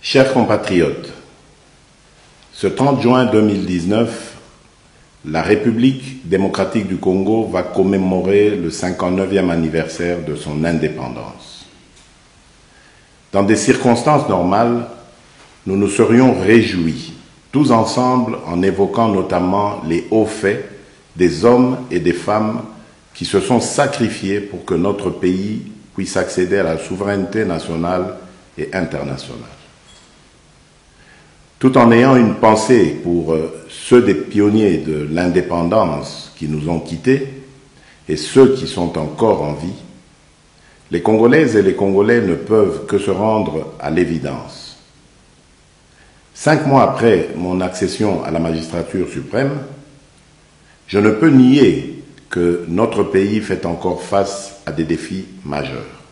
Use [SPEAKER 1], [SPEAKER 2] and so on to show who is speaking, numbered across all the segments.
[SPEAKER 1] Chers compatriotes, ce 30 juin 2019, la République démocratique du Congo va commémorer le 59e anniversaire de son indépendance. Dans des circonstances normales, nous nous serions réjouis, tous ensemble, en évoquant notamment les hauts faits des hommes et des femmes qui se sont sacrifiés pour que notre pays puisse accéder à la souveraineté nationale et internationale. Tout en ayant une pensée pour ceux des pionniers de l'indépendance qui nous ont quittés et ceux qui sont encore en vie, les Congolaises et les Congolais ne peuvent que se rendre à l'évidence. 5 mois après mon accession à la magistrature suprême, je ne peux nier que notre pays fait encore face à des défis majeurs.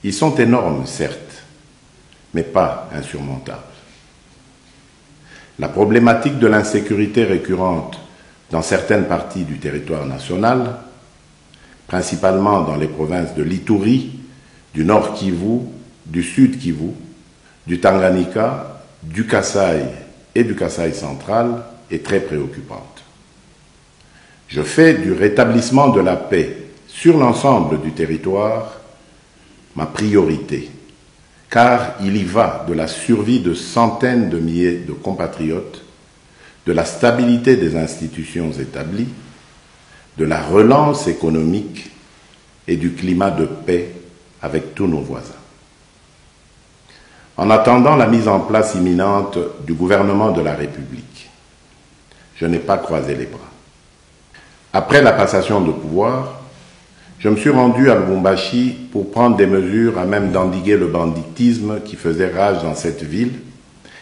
[SPEAKER 1] Ils sont énormes, certes, mais pas insurmontables. La problématique de l'insécurité récurrente dans certaines parties du territoire national, principalement dans les provinces de l'Ituri, du Nord Kivu, du Sud Kivu, du Tanganyika, du Kasaï et du Kasaï central, est très préoccupante. Je fais du rétablissement de la paix sur l'ensemble du territoire ma priorité, car il y va de la survie de centaines de milliers de compatriotes, de la stabilité des institutions établies, de la relance économique et du climat de paix avec tous nos voisins. En attendant la mise en place imminente du gouvernement de la République, je n'ai pas croisé les bras. Après la passation de pouvoir, je me suis rendu à Lubumbashi pour prendre des mesures à même d'endiguer le banditisme qui faisait rage dans cette ville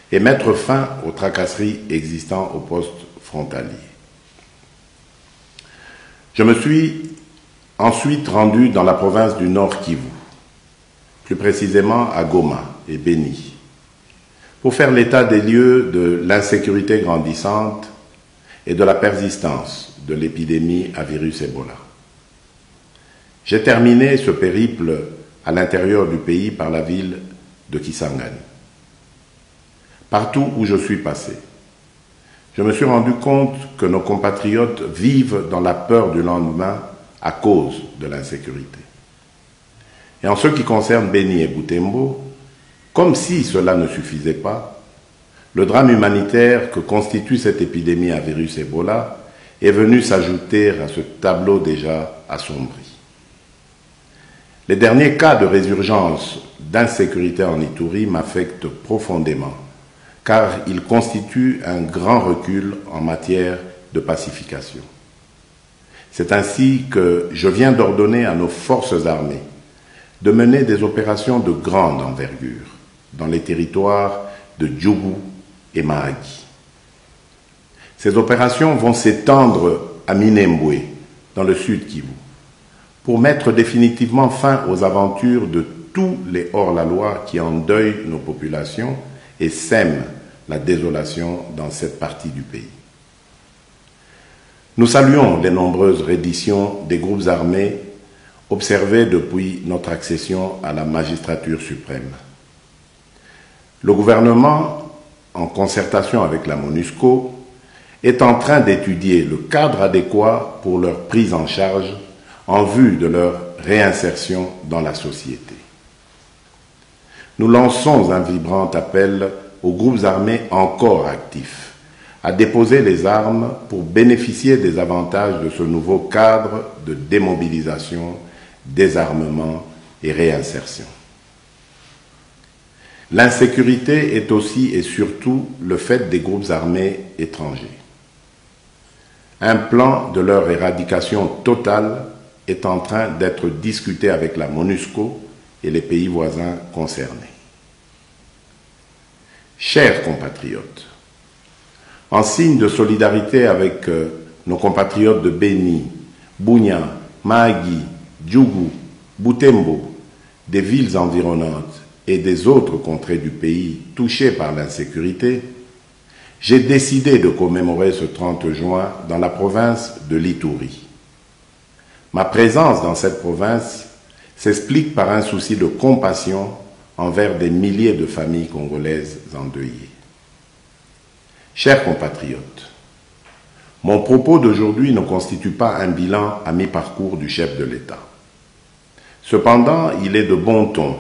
[SPEAKER 1] et mettre fin aux tracasseries existant au poste frontalier. Je me suis ensuite rendu dans la province du Nord Kivu, plus précisément à Goma et Beni, pour faire l'état des lieux de l'insécurité grandissante et de la persistance de l'épidémie à virus Ebola. J'ai terminé ce périple à l'intérieur du pays par la ville de Kisangani. Partout où je suis passé, je me suis rendu compte que nos compatriotes vivent dans la peur du lendemain à cause de l'insécurité. Et en ce qui concerne Beni et Butembo, comme si cela ne suffisait pas, le drame humanitaire que constitue cette épidémie à virus Ebola est venu s'ajouter à ce tableau déjà assombri. Les derniers cas de résurgence d'insécurité en Ituri m'affectent profondément, car ils constituent un grand recul en matière de pacification. C'est ainsi que je viens d'ordonner à nos forces armées de mener des opérations de grande envergure dans les territoires de Djougou et Mahagi. Ces opérations vont s'étendre à Minembwe, dans le sud Kivu, pour mettre définitivement fin aux aventures de tous les hors-la-loi qui endeuillent nos populations et sèment la désolation dans cette partie du pays. Nous saluons les nombreuses redditions des groupes armés observées depuis notre accession à la magistrature suprême. Le gouvernement, en concertation avec la MONUSCO, est en train d'étudier le cadre adéquat pour leur prise en charge en vue de leur réinsertion dans la société. Nous lançons un vibrant appel aux groupes armés encore actifs à déposer les armes pour bénéficier des avantages de ce nouveau cadre de démobilisation, désarmement et réinsertion. L'insécurité est aussi et surtout le fait des groupes armés étrangers. Un plan de leur éradication totale est en train d'être discuté avec la MONUSCO et les pays voisins concernés. Chers compatriotes, en signe de solidarité avec nos compatriotes de Beni, Bunia, Mahagi, Djougou, Butembo, des villes environnantes et des autres contrées du pays touchées par l'insécurité, j'ai décidé de commémorer ce 30 juin dans la province de l'Ituri. Ma présence dans cette province s'explique par un souci de compassion envers des milliers de familles congolaises endeuillées. Chers compatriotes, mon propos d'aujourd'hui ne constitue pas un bilan à mi-parcours du chef de l'État. Cependant, il est de bon ton,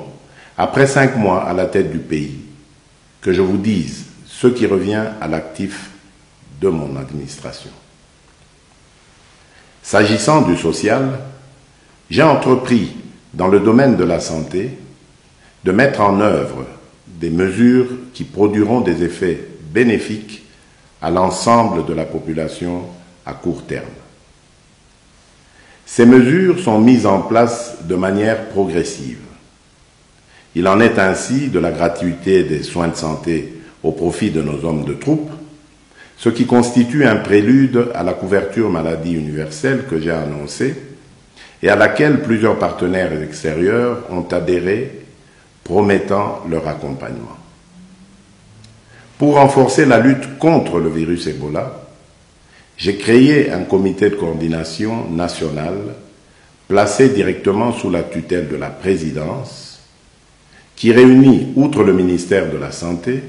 [SPEAKER 1] après 5 mois à la tête du pays, que je vous dise ce qui revient à l'actif de mon administration. S'agissant du social, j'ai entrepris, dans le domaine de la santé, de mettre en œuvre des mesures qui produiront des effets bénéfiques à l'ensemble de la population à court terme. Ces mesures sont mises en place de manière progressive. Il en est ainsi de la gratuité des soins de santé au profit de nos hommes de troupe, ce qui constitue un prélude à la couverture maladie universelle que j'ai annoncée et à laquelle plusieurs partenaires extérieurs ont adhéré, promettant leur accompagnement. Pour renforcer la lutte contre le virus Ebola, j'ai créé un comité de coordination nationale placé directement sous la tutelle de la présidence qui réunit, outre le ministère de la Santé,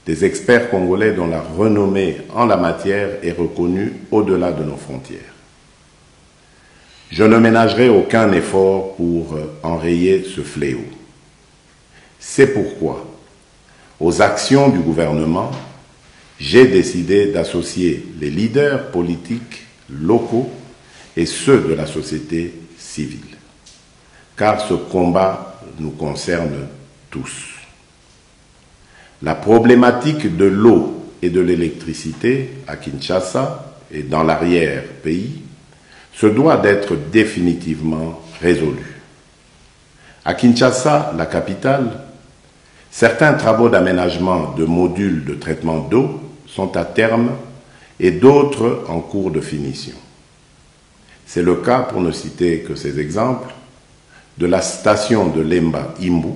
[SPEAKER 1] des experts congolais dont la renommée en la matière est reconnue au-delà de nos frontières. Je ne ménagerai aucun effort pour enrayer ce fléau. C'est pourquoi, aux actions du gouvernement, j'ai décidé d'associer les leaders politiques locaux et ceux de la société civile, car ce combat nous concerne tous. La problématique de l'eau et de l'électricité à Kinshasa et dans l'arrière-pays se doit d'être définitivement résolue. À Kinshasa, la capitale, certains travaux d'aménagement de modules de traitement d'eau sont à terme et d'autres en cours de finition. C'est le cas, pour ne citer que ces exemples, de la station de Lemba Imbu,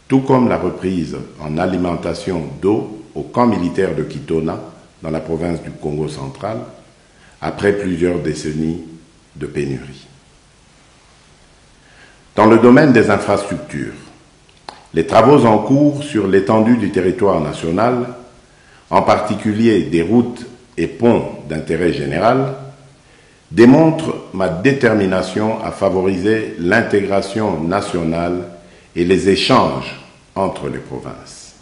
[SPEAKER 1] tout comme la reprise en alimentation d'eau au camp militaire de Kitona, dans la province du Congo central, après plusieurs décennies de pénurie. Dans le domaine des infrastructures, les travaux en cours sur l'étendue du territoire national, en particulier des routes et ponts d'intérêt général, démontrent ma détermination à favoriser l'intégration nationale et les échanges entre les provinces.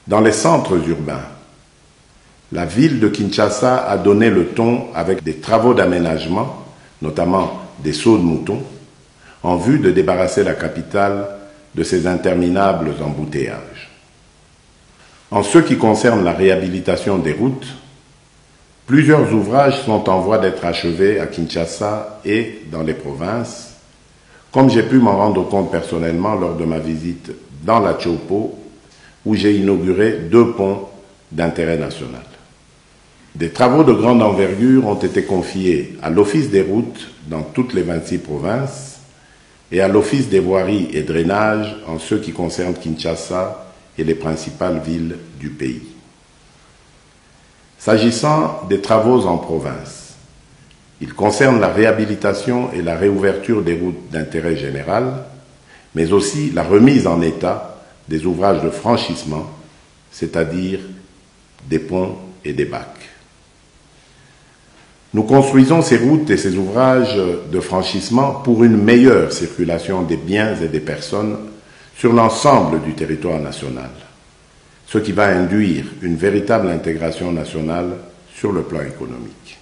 [SPEAKER 1] Dans les centres urbains, la ville de Kinshasa a donné le ton avec des travaux d'aménagement, notamment des sauts de moutons, en vue de débarrasser la capitale de ces interminables embouteillages. En ce qui concerne la réhabilitation des routes, plusieurs ouvrages sont en voie d'être achevés à Kinshasa et dans les provinces, comme j'ai pu m'en rendre compte personnellement lors de ma visite dans la Chopo, où j'ai inauguré 2 ponts d'intérêt national. Des travaux de grande envergure ont été confiés à l'Office des routes dans toutes les 26 provinces et à l'Office des voiries et drainages en ce qui concerne Kinshasa et les principales villes du pays. S'agissant des travaux en province, ils concernent la réhabilitation et la réouverture des routes d'intérêt général, mais aussi la remise en état des ouvrages de franchissement, c'est-à-dire des ponts et des bacs. Nous construisons ces routes et ces ouvrages de franchissement pour une meilleure circulation des biens et des personnes sur l'ensemble du territoire national, ce qui va induire une véritable intégration nationale sur le plan économique.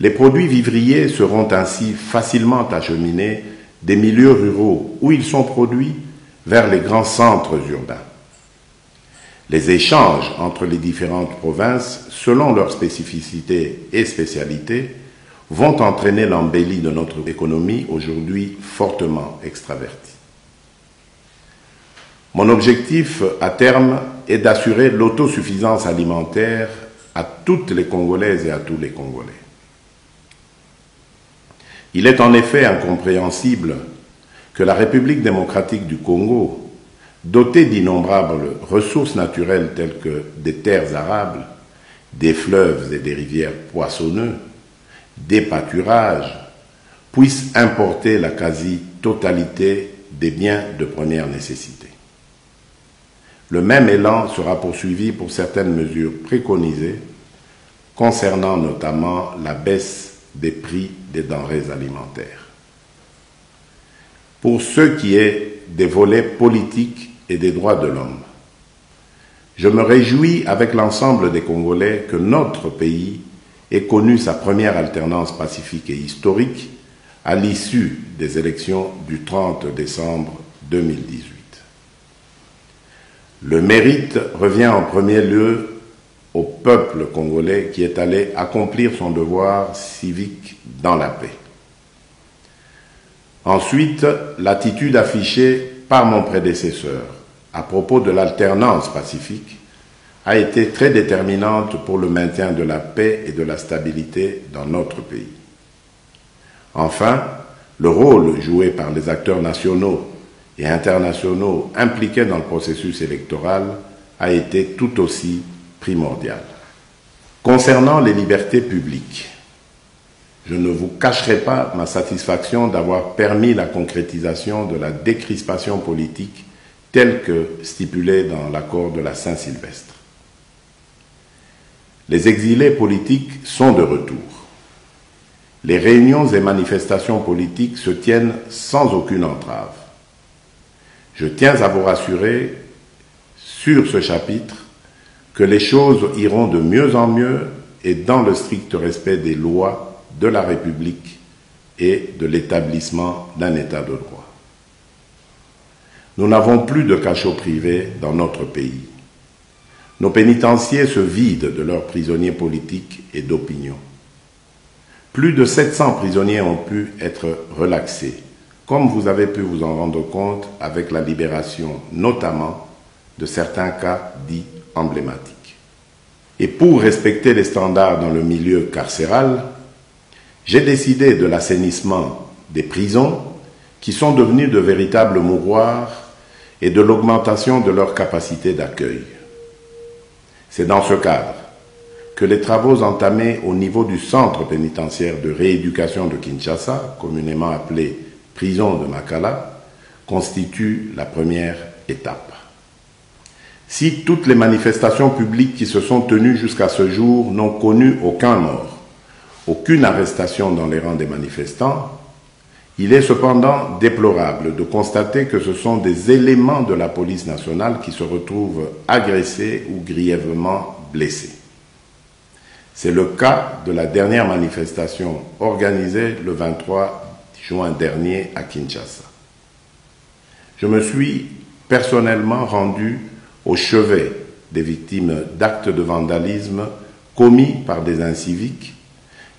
[SPEAKER 1] Les produits vivriers seront ainsi facilement acheminés des milieux ruraux où ils sont produits vers les grands centres urbains. Les échanges entre les différentes provinces, selon leurs spécificités et spécialités, vont entraîner l'embellie de notre économie aujourd'hui fortement extravertie. Mon objectif à terme est d'assurer l'autosuffisance alimentaire à toutes les Congolaises et à tous les Congolais. Il est en effet incompréhensible que la République démocratique du Congo, dotée d'innombrables ressources naturelles telles que des terres arables, des fleuves et des rivières poissonneux, des pâturages, puisse importer la quasi-totalité des biens de première nécessité. Le même élan sera poursuivi pour certaines mesures préconisées concernant notamment la baisse des prix des denrées alimentaires. Pour ce qui est des volets politiques et des droits de l'homme, je me réjouis avec l'ensemble des Congolais que notre pays ait connu sa première alternance pacifique et historique à l'issue des élections du 30 décembre 2018. Le mérite revient en premier lieu au peuple congolais qui est allé accomplir son devoir civique dans la paix. Ensuite, l'attitude affichée par mon prédécesseur à propos de l'alternance pacifique a été très déterminante pour le maintien de la paix et de la stabilité dans notre pays. Enfin, le rôle joué par les acteurs nationaux et internationaux impliqués dans le processus électoral a été tout aussi primordial. Concernant les libertés publiques, je ne vous cacherai pas ma satisfaction d'avoir permis la concrétisation de la décrispation politique telle que stipulée dans l'accord de la Saint-Sylvestre. Les exilés politiques sont de retour. Les réunions et manifestations politiques se tiennent sans aucune entrave. Je tiens à vous rassurer sur ce chapitre que les choses iront de mieux en mieux et dans le strict respect des lois de la République et de l'établissement d'un État de droit. Nous n'avons plus de cachots privés dans notre pays. Nos pénitenciers se vident de leurs prisonniers politiques et d'opinion. Plus de 700 prisonniers ont pu être relaxés, comme vous avez pu vous en rendre compte avec la libération notamment de certains cas dits emblématiques. Et pour respecter les standards dans le milieu carcéral, j'ai décidé de l'assainissement des prisons qui sont devenues de véritables mouroirs et de l'augmentation de leur capacité d'accueil. C'est dans ce cadre que les travaux entamés au niveau du centre pénitentiaire de rééducation de Kinshasa, communément appelé prison de Makala, constituent la première étape. Si toutes les manifestations publiques qui se sont tenues jusqu'à ce jour n'ont connu aucun mort, aucune arrestation dans les rangs des manifestants, il est cependant déplorable de constater que ce sont des éléments de la police nationale qui se retrouvent agressés ou grièvement blessés. C'est le cas de la dernière manifestation organisée le 23 juin dernier à Kinshasa. Je me suis personnellement rendu au chevet des victimes d'actes de vandalisme commis par des inciviques,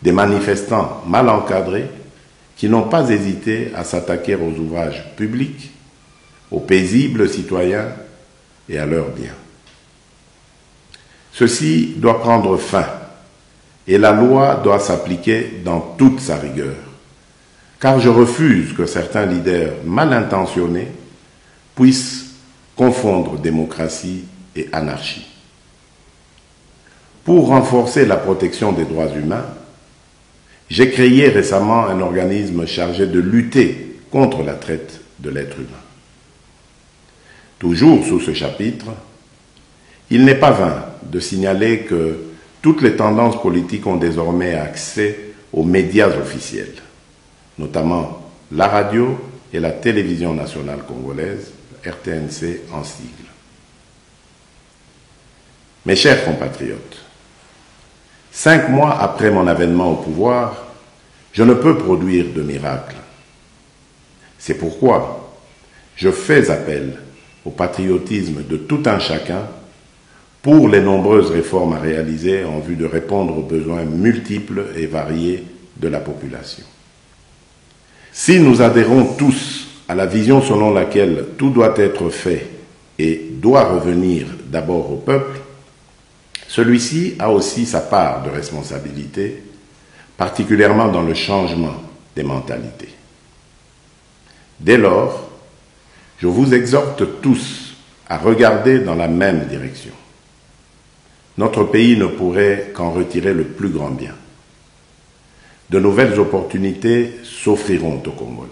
[SPEAKER 1] des manifestants mal encadrés qui n'ont pas hésité à s'attaquer aux ouvrages publics, aux paisibles citoyens et à leurs biens. Ceci doit prendre fin et la loi doit s'appliquer dans toute sa rigueur, car je refuse que certains leaders mal intentionnés puissent confondre démocratie et anarchie. Pour renforcer la protection des droits humains, j'ai créé récemment un organisme chargé de lutter contre la traite de l'être humain. Toujours sous ce chapitre, il n'est pas vain de signaler que toutes les tendances politiques ont désormais accès aux médias officiels, notamment la radio et la télévision nationale congolaise, RTNC en sigle. Mes chers compatriotes, 5 mois après mon avènement au pouvoir, je ne peux produire de miracle. C'est pourquoi je fais appel au patriotisme de tout un chacun pour les nombreuses réformes à réaliser en vue de répondre aux besoins multiples et variés de la population. Si nous adhérons tous à la vision selon laquelle tout doit être fait et doit revenir d'abord au peuple, celui-ci a aussi sa part de responsabilité, particulièrement dans le changement des mentalités. Dès lors, je vous exhorte tous à regarder dans la même direction. Notre pays ne pourrait qu'en retirer le plus grand bien. De nouvelles opportunités s'offriront aux Congolais.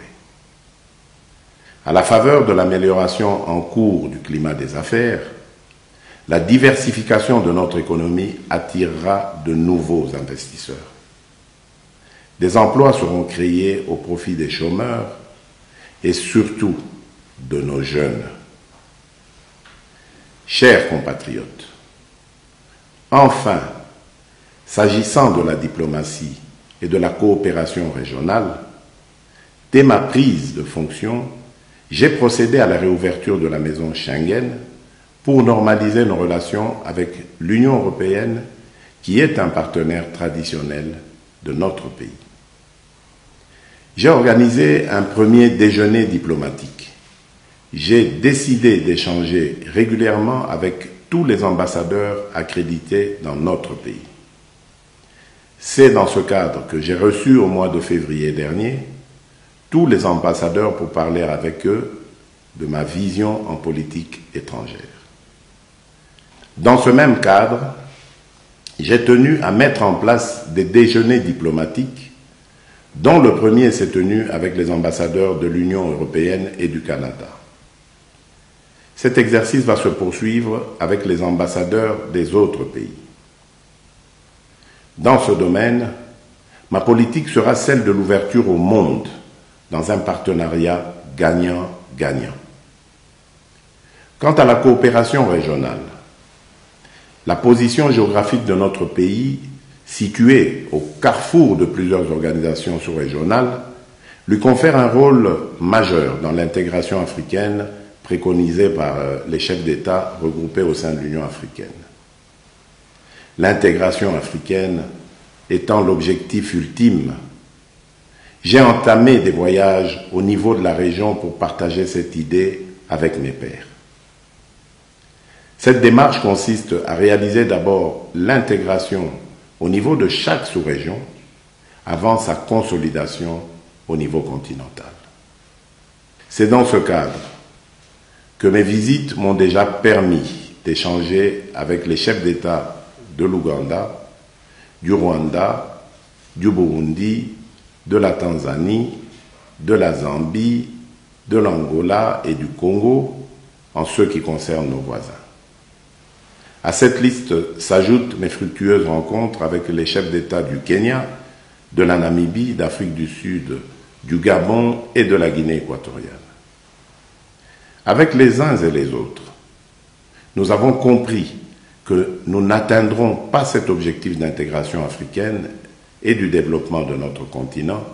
[SPEAKER 1] À la faveur de l'amélioration en cours du climat des affaires, la diversification de notre économie attirera de nouveaux investisseurs. Des emplois seront créés au profit des chômeurs et surtout de nos jeunes. Chers compatriotes, enfin, s'agissant de la diplomatie et de la coopération régionale, dès ma prise de fonction, j'ai procédé à la réouverture de la maison Schengen pour normaliser nos relations avec l'Union européenne, qui est un partenaire traditionnel de notre pays. J'ai organisé un premier déjeuner diplomatique. J'ai décidé d'échanger régulièrement avec tous les ambassadeurs accrédités dans notre pays. C'est dans ce cadre que j'ai reçu au mois de février dernier tous les ambassadeurs pour parler avec eux de ma vision en politique étrangère. Dans ce même cadre, j'ai tenu à mettre en place des déjeuners diplomatiques, dont le premier s'est tenu avec les ambassadeurs de l'Union européenne et du Canada. Cet exercice va se poursuivre avec les ambassadeurs des autres pays. Dans ce domaine, ma politique sera celle de l'ouverture au monde, dans un partenariat gagnant-gagnant. Quant à la coopération régionale, la position géographique de notre pays, située au carrefour de plusieurs organisations sous-régionales, lui confère un rôle majeur dans l'intégration africaine préconisée par les chefs d'État regroupés au sein de l'Union africaine. L'intégration africaine étant l'objectif ultime, j'ai entamé des voyages au niveau de la région pour partager cette idée avec mes pairs. Cette démarche consiste à réaliser d'abord l'intégration au niveau de chaque sous-région avant sa consolidation au niveau continental. C'est dans ce cadre que mes visites m'ont déjà permis d'échanger avec les chefs d'État de l'Ouganda, du Rwanda, du Burundi, de la Tanzanie, de la Zambie, de l'Angola et du Congo, en ce qui concerne nos voisins. À cette liste s'ajoutent mes fructueuses rencontres avec les chefs d'État du Kenya, de la Namibie, d'Afrique du Sud, du Gabon et de la Guinée équatoriale. Avec les uns et les autres, nous avons compris que nous n'atteindrons pas cet objectif d'intégration africaine et du développement de notre continent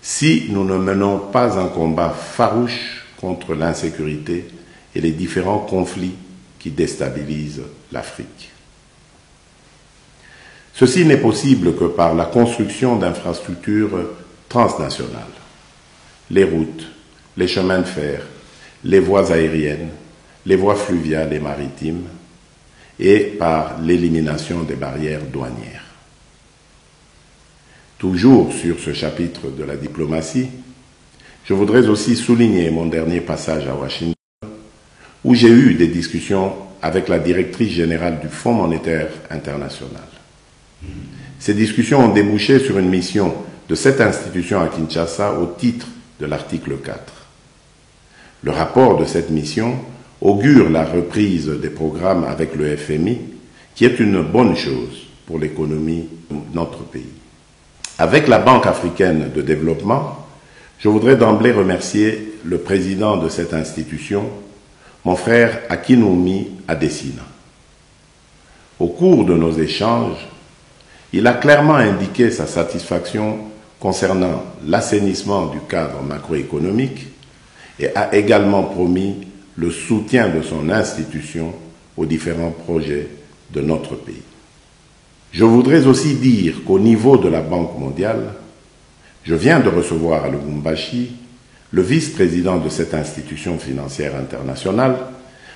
[SPEAKER 1] si nous ne menons pas un combat farouche contre l'insécurité et les différents conflits qui déstabilisent l'Afrique. Ceci n'est possible que par la construction d'infrastructures transnationales. Les routes, les chemins de fer, les voies aériennes, les voies fluviales et maritimes, et par l'élimination des barrières douanières. Toujours sur ce chapitre de la diplomatie, je voudrais aussi souligner mon dernier passage à Washington, où j'ai eu des discussions avec la directrice générale du Fonds monétaire international. Ces discussions ont débouché sur une mission de cette institution à Kinshasa au titre de l'article 4. Le rapport de cette mission augure la reprise des programmes avec le FMI, qui est une bonne chose pour l'économie de notre pays. Avec la Banque africaine de développement, je voudrais d'emblée remercier le président de cette institution, mon frère Akinwumi Adesina. Au cours de nos échanges, il a clairement indiqué sa satisfaction concernant l'assainissement du cadre macroéconomique et a également promis le soutien de son institution aux différents projets de notre pays. Je voudrais aussi dire qu'au niveau de la Banque mondiale, je viens de recevoir à Lubumbashi le vice-président de cette institution financière internationale,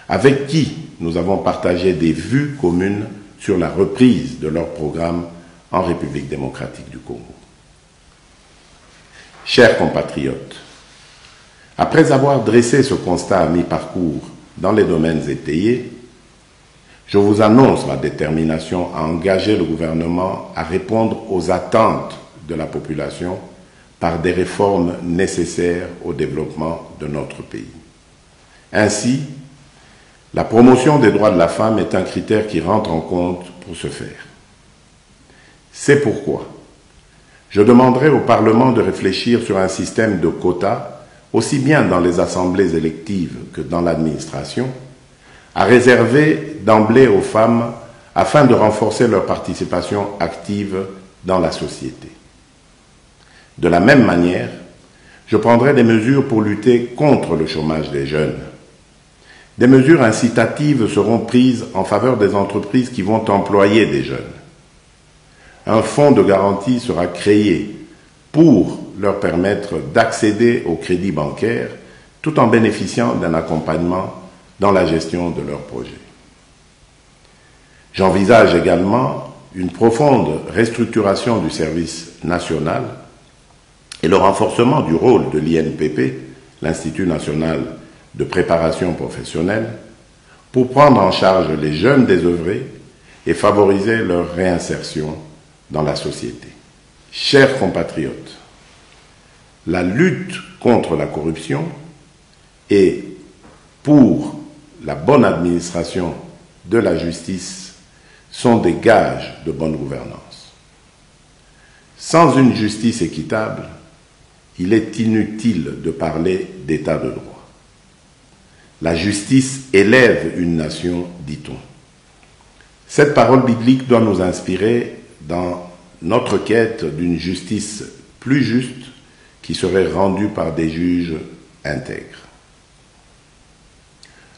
[SPEAKER 1] avec qui nous avons partagé des vues communes sur la reprise de leur programme en République démocratique du Congo. Chers compatriotes, après avoir dressé ce constat à mi-parcours dans les domaines étayés, je vous annonce ma détermination à engager le gouvernement à répondre aux attentes de la population par des réformes nécessaires au développement de notre pays. Ainsi, la promotion des droits de la femme est un critère qui rentre en compte pour ce faire. C'est pourquoi je demanderai au Parlement de réfléchir sur un système de quotas, aussi bien dans les assemblées électives que dans l'administration, à réserver d'emblée aux femmes afin de renforcer leur participation active dans la société. De la même manière, je prendrai des mesures pour lutter contre le chômage des jeunes. Des mesures incitatives seront prises en faveur des entreprises qui vont employer des jeunes. Un fonds de garantie sera créé pour leur permettre d'accéder au crédit bancaire tout en bénéficiant d'un accompagnement dans la gestion de leurs projets. J'envisage également une profonde restructuration du service national et le renforcement du rôle de l'INPP, l'Institut national de préparation professionnelle, pour prendre en charge les jeunes désœuvrés et favoriser leur réinsertion dans la société. Chers compatriotes, la lutte contre la corruption et pour la bonne administration de la justice sont des gages de bonne gouvernance. Sans une justice équitable, il est inutile de parler d'état de droit. La justice élève une nation, dit-on. Cette parole biblique doit nous inspirer dans notre quête d'une justice plus juste qui serait rendue par des juges intègres.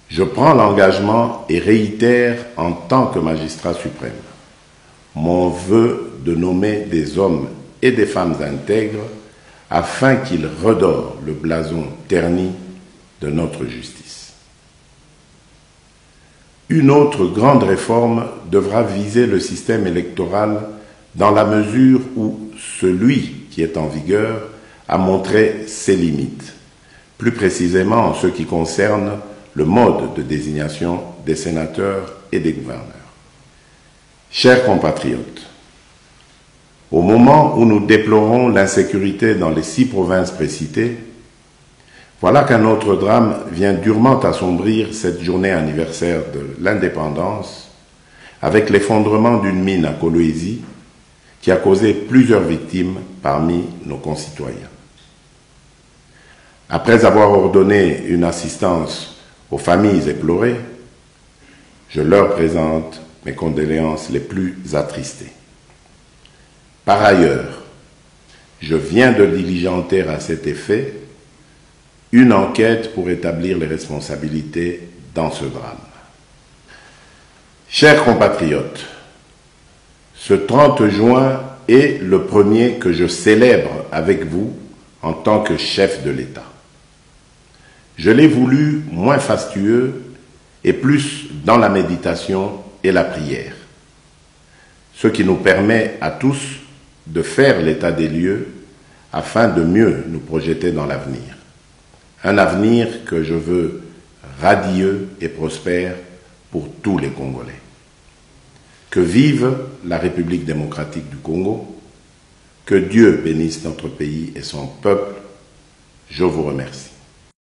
[SPEAKER 1] Je prends l'engagement et réitère en tant que magistrat suprême mon vœu de nommer des hommes et des femmes intègres afin qu'ils redorent le blason terni de notre justice. Une autre grande réforme devra viser le système électoral dans la mesure où celui qui est en vigueur a montré ses limites, plus précisément en ce qui concerne le mode de désignation des sénateurs et des gouverneurs. Chers compatriotes, au moment où nous déplorons l'insécurité dans les 6 provinces précitées, voilà qu'un autre drame vient durement assombrir cette journée anniversaire de l'indépendance avec l'effondrement d'une mine à Kolwezi qui a causé plusieurs victimes parmi nos concitoyens. Après avoir ordonné une assistance aux familles éplorées, je leur présente mes condoléances les plus attristées. Par ailleurs, je viens de diligenter à cet effet une enquête pour établir les responsabilités dans ce drame. Chers compatriotes, ce 30 juin est le premier que je célèbre avec vous en tant que chef de l'État. Je l'ai voulu moins fastueux et plus dans la méditation et la prière, ce qui nous permet à tous de faire l'état des lieux afin de mieux nous projeter dans l'avenir. Un avenir que je veux radieux et prospère pour tous les Congolais. Que vive la République démocratique du Congo, que Dieu bénisse notre pays et son peuple. Je vous remercie.